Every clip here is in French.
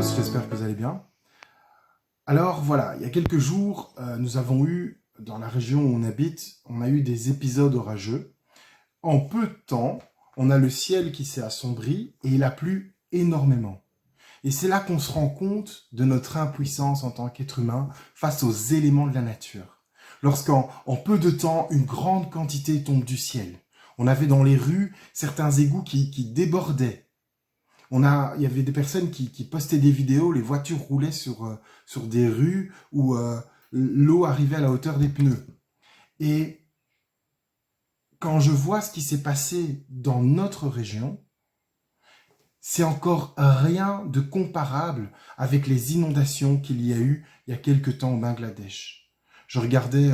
tous, j'espère que vous allez bien. Alors voilà, il y a quelques jours, nous avons eu, dans la région où on habite, on a eu des épisodes orageux. En peu de temps, on a le ciel qui s'est assombri et il a plu énormément. Et c'est là qu'on se rend compte de notre impuissance en tant qu'être humain face aux éléments de la nature. Lorsqu'en peu de temps, une grande quantité tombe du ciel. On avait dans les rues certains égouts qui débordaient. Il y avait des personnes qui postaient des vidéos, les voitures roulaient sur des rues où l'eau arrivait à la hauteur des pneus. Et quand je vois ce qui s'est passé dans notre région, c'est encore rien de comparable avec les inondations qu'il y a eu il y a quelque temps au Bangladesh. Je regardais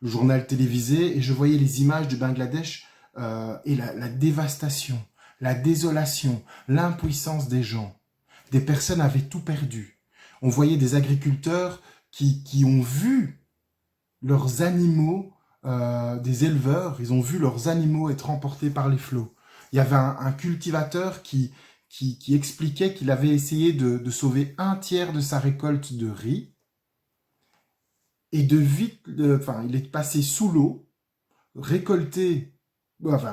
le journal télévisé et je voyais les images du Bangladesh et la dévastation, la désolation, l'impuissance des gens. Des personnes avaient tout perdu. On voyait des agriculteurs qui ont vu leurs animaux, des éleveurs, ils ont vu leurs animaux être emportés par les flots. Il y avait un cultivateur qui expliquait qu'il avait essayé de sauver un tiers de sa récolte de riz et il est passé sous l'eau,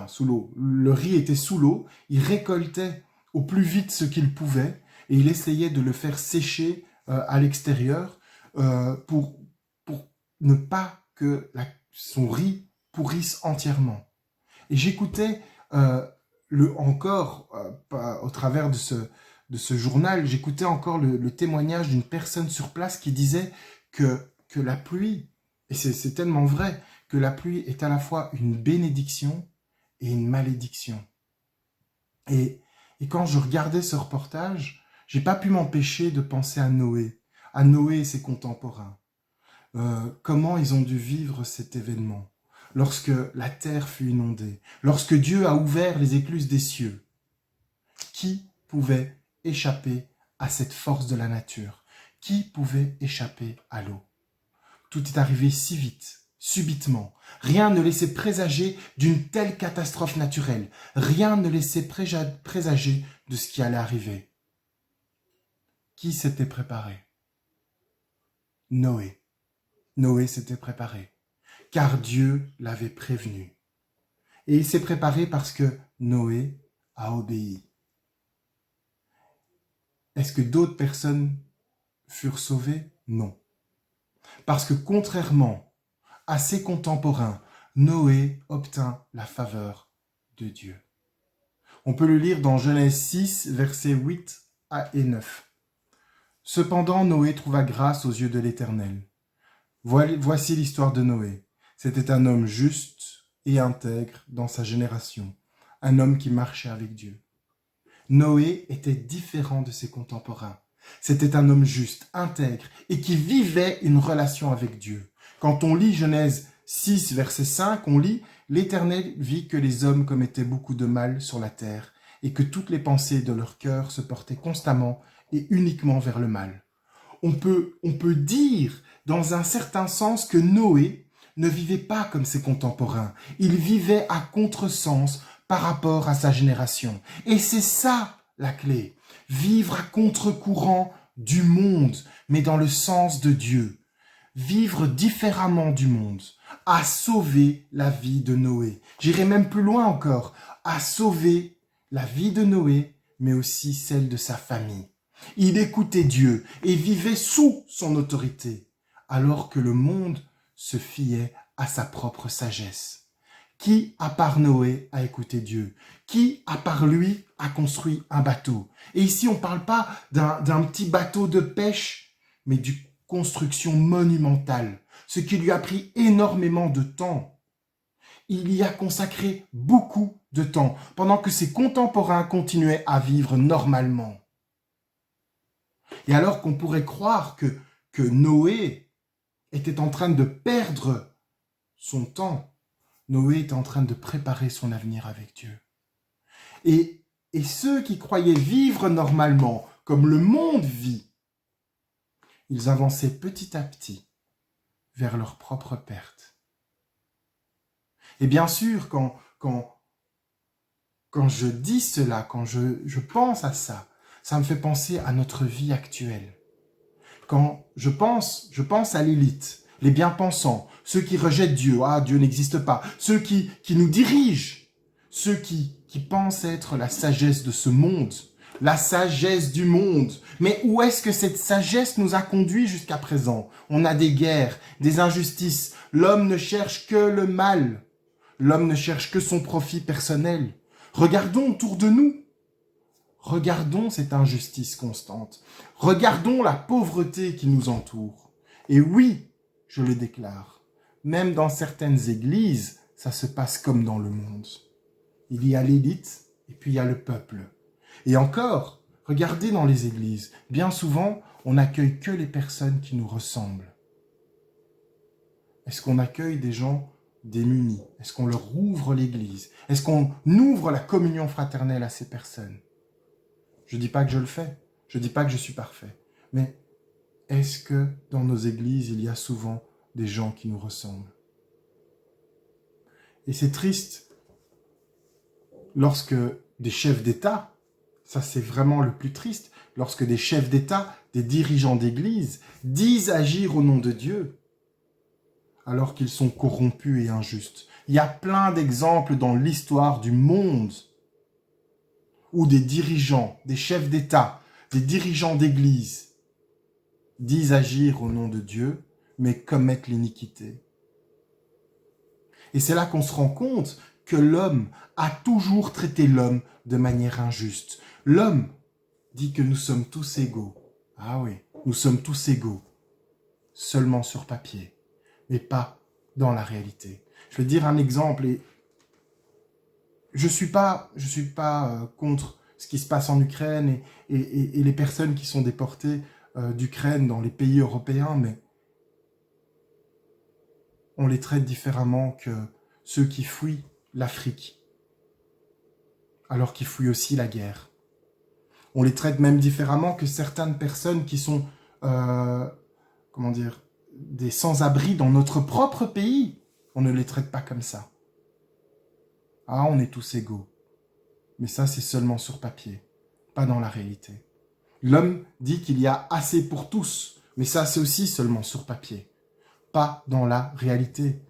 sous l'eau, le riz était sous l'eau, il récoltait au plus vite ce qu'il pouvait et il essayait de le faire sécher à l'extérieur pour ne pas que son riz pourrisse entièrement. Et j'écoutais au travers de ce journal, j'écoutais encore le témoignage d'une personne sur place qui disait que la pluie, et c'est tellement vrai, que la pluie est à la fois une bénédiction et une malédiction. Et quand je regardais ce reportage, j'ai pas pu m'empêcher de penser à Noé et ses contemporains. Comment ils ont dû vivre cet événement, lorsque la terre fut inondée, lorsque Dieu a ouvert les écluses des cieux. Qui pouvait échapper à cette force de la nature? Qui pouvait échapper à l'eau? Tout est arrivé si vite, subitement. Rien ne laissait présager d'une telle catastrophe naturelle. Rien ne laissait présager de ce qui allait arriver. Qui s'était préparé? Noé. Noé s'était préparé, car Dieu l'avait prévenu. Et il s'est préparé parce que Noé a obéi. Est-ce que d'autres personnes furent sauvées? Non. Parce que contrairement à ses contemporains, Noé obtint la faveur de Dieu. On peut le lire dans Genèse 6, versets 8 et 9. Cependant, Noé trouva grâce aux yeux de l'Éternel. Voici l'histoire de Noé. C'était un homme juste et intègre dans sa génération, un homme qui marchait avec Dieu. Noé était différent de ses contemporains. C'était un homme juste, intègre et qui vivait une relation avec Dieu. Quand on lit Genèse 6, verset 5, on lit « L'Éternel vit que les hommes commettaient beaucoup de mal sur la terre et que toutes les pensées de leur cœur se portaient constamment et uniquement vers le mal. » On peut dire, dans un certain sens, que Noé ne vivait pas comme ses contemporains. Il vivait à contresens par rapport à sa génération. Et c'est ça la clé. Vivre à contre-courant du monde, mais dans le sens de Dieu. Vivre différemment du monde a sauvé la vie de Noé. J'irai même plus loin encore, a sauvé la vie de Noé, mais aussi celle de sa famille. Il écoutait Dieu et vivait sous son autorité, alors que le monde se fiait à sa propre sagesse. Qui, à part Noé, a écouté Dieu? Qui, à part lui, a construit un bateau? Et ici, on ne parle pas d'un petit bateau de pêche, mais d'une construction monumentale, ce qui lui a pris énormément de temps. Il y a consacré beaucoup de temps, pendant que ses contemporains continuaient à vivre normalement. Et alors qu'on pourrait croire que Noé était en train de perdre son temps, Noé était en train de préparer son avenir avec Dieu. Et ceux qui croyaient vivre normalement, comme le monde vit, ils avançaient petit à petit vers leur propre perte. Et bien sûr, quand je dis cela, quand je pense à ça, Ça me fait penser à notre vie actuelle. Quand je pense à l'élite, les bien-pensants, ceux qui rejettent Dieu, Dieu n'existe pas, ceux qui nous dirigent, ceux qui pensent être la sagesse de ce monde, la sagesse du monde. Mais où est-ce que cette sagesse nous a conduits jusqu'à présent? On a des guerres, des injustices. L'homme ne cherche que le mal. L'homme ne cherche que son profit personnel. Regardons autour de nous. Regardons cette injustice constante. Regardons la pauvreté qui nous entoure. Et oui, je le déclare, même dans certaines églises, ça se passe comme dans le monde. Il y a l'élite et puis il y a le peuple. Et encore, regardez dans les églises, bien souvent, on n'accueille que les personnes qui nous ressemblent. Est-ce qu'on accueille des gens démunis? Est-ce qu'on leur ouvre l'église? Est-ce qu'on ouvre la communion fraternelle à ces personnes? Je ne dis pas que je le fais, je ne dis pas que je suis parfait, mais est-ce que dans nos églises, il y a souvent des gens qui nous ressemblent? Et c'est triste lorsque des chefs d'État, ça c'est vraiment le plus triste, lorsque des chefs d'État, des dirigeants d'église disent agir au nom de Dieu, alors qu'ils sont corrompus et injustes. Il y a plein d'exemples dans l'histoire du monde où des dirigeants, des chefs d'État, des dirigeants d'église disent agir au nom de Dieu, mais commettent l'iniquité. Et c'est là qu'on se rend compte que l'homme a toujours traité l'homme de manière injuste. L'homme dit que nous sommes tous égaux. Ah oui, nous sommes tous égaux, seulement sur papier, mais pas dans la réalité. Je vais dire un exemple, et je suis pas contre ce qui se passe en Ukraine et les personnes qui sont déportées d'Ukraine dans les pays européens, mais on les traite différemment que ceux qui fuient l'Afrique, alors qu'ils fuient aussi la guerre. On les traite même différemment que certaines personnes qui sont, des sans-abri dans notre propre pays. On ne les traite pas comme ça. Ah, on est tous égaux. Mais ça, c'est seulement sur papier, pas dans la réalité. L'homme dit qu'il y a assez pour tous, mais ça, c'est aussi seulement sur papier, pas dans la réalité.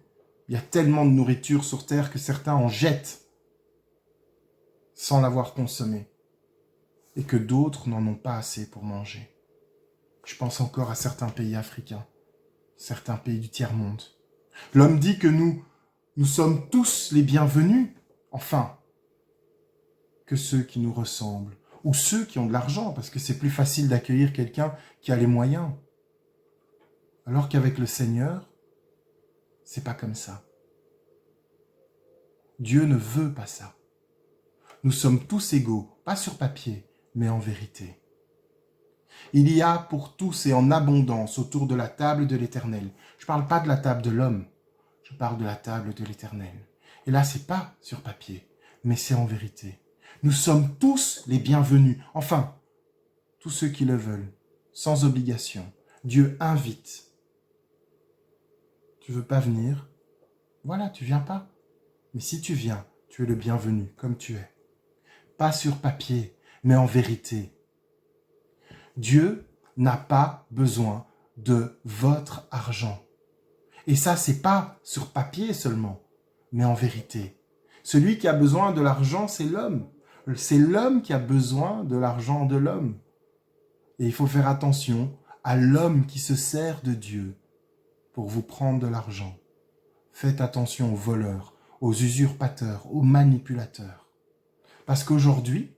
Il y a tellement de nourriture sur Terre que certains en jettent sans l'avoir consommée, et que d'autres n'en ont pas assez pour manger. Je pense encore à certains pays africains, certains pays du tiers-monde. L'homme dit que nous sommes tous les bienvenus, enfin, que ceux qui nous ressemblent, ou ceux qui ont de l'argent, parce que c'est plus facile d'accueillir quelqu'un qui a les moyens. Alors qu'avec le Seigneur, c'est pas comme ça. Dieu ne veut pas ça. Nous sommes tous égaux, pas sur papier, mais en vérité. Il y a pour tous et en abondance autour de la table de l'Éternel. Je ne parle pas de la table de l'homme, je parle de la table de l'Éternel. Et là, c'est pas sur papier, mais c'est en vérité. Nous sommes tous les bienvenus, enfin, tous ceux qui le veulent, sans obligation. Dieu invite. Tu veux pas venir? Voilà, tu viens pas. Mais si tu viens, tu es le bienvenu, comme tu es. Pas sur papier, mais en vérité. Dieu n'a pas besoin de votre argent. Et ça, c'est pas sur papier seulement, mais en vérité. Celui qui a besoin de l'argent, c'est l'homme. C'est l'homme qui a besoin de l'argent de l'homme. Et il faut faire attention à l'homme qui se sert de Dieu pour vous prendre de l'argent. Faites attention aux voleurs, aux usurpateurs, aux manipulateurs. Parce qu'aujourd'hui,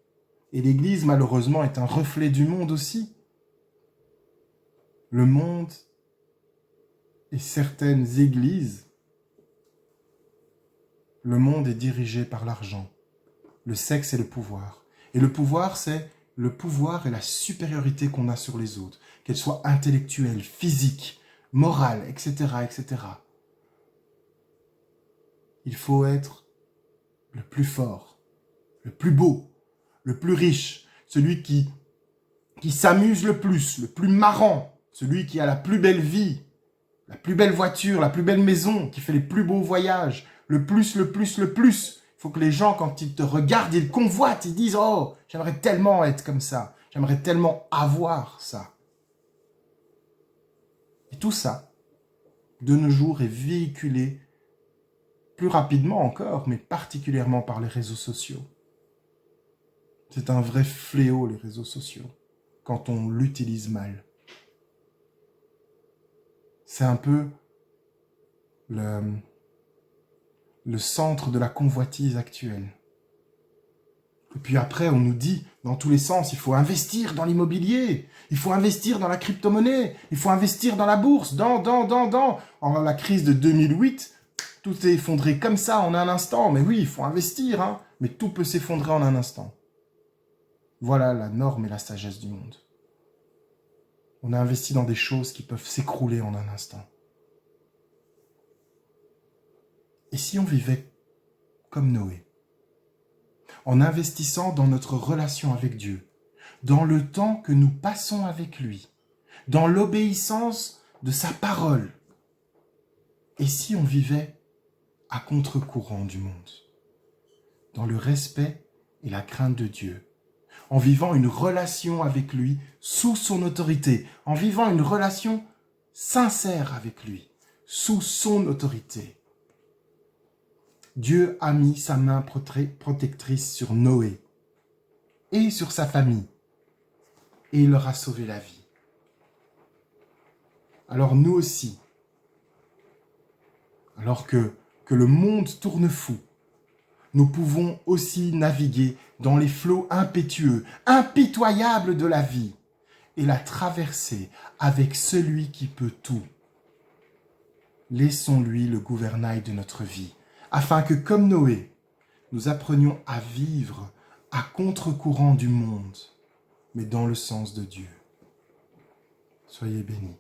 et l'Église malheureusement est un reflet du monde aussi, le monde et certaines églises, le monde est dirigé par l'argent, le sexe et le pouvoir. Et le pouvoir, c'est le pouvoir et la supériorité qu'on a sur les autres, qu'elle soit intellectuelle, physique, morale, etc., etc. Il faut être le plus fort, le plus beau, le plus riche, celui qui s'amuse le plus marrant, celui qui a la plus belle vie, la plus belle voiture, la plus belle maison, qui fait les plus beaux voyages, le plus. Il faut que les gens, quand ils te regardent, ils convoitent, ils disent « Oh, j'aimerais tellement être comme ça. J'aimerais tellement avoir ça. Et tout ça, de nos jours, est véhiculé plus rapidement encore, mais particulièrement par les réseaux sociaux. C'est un vrai fléau, les réseaux sociaux, quand on l'utilise mal. C'est un peu le centre de la convoitise actuelle. Et puis après, on nous dit, dans tous les sens, il faut investir dans l'immobilier, il faut investir dans la crypto-monnaie, il faut investir dans la bourse, En la crise de 2008, tout est effondré comme ça en un instant. Mais oui, il faut investir, hein. Mais tout peut s'effondrer en un instant. Voilà la norme et la sagesse du monde. On a investi dans des choses qui peuvent s'écrouler en un instant. Et si on vivait comme Noé, en investissant dans notre relation avec Dieu, dans le temps que nous passons avec lui, dans l'obéissance de sa parole, et si on vivait à contre-courant du monde, dans le respect et la crainte de Dieu, en vivant une relation avec lui sous son autorité, en vivant une relation sincère avec lui, sous son autorité. Dieu a mis sa main protectrice sur Noé et sur sa famille, et il leur a sauvé la vie. Alors nous aussi, alors que le monde tourne fou, nous pouvons aussi naviguer dans les flots impétueux, impitoyables de la vie, et la traverser avec celui qui peut tout. Laissons-lui le gouvernail de notre vie, afin que, comme Noé, nous apprenions à vivre à contre-courant du monde, mais dans le sens de Dieu. Soyez bénis.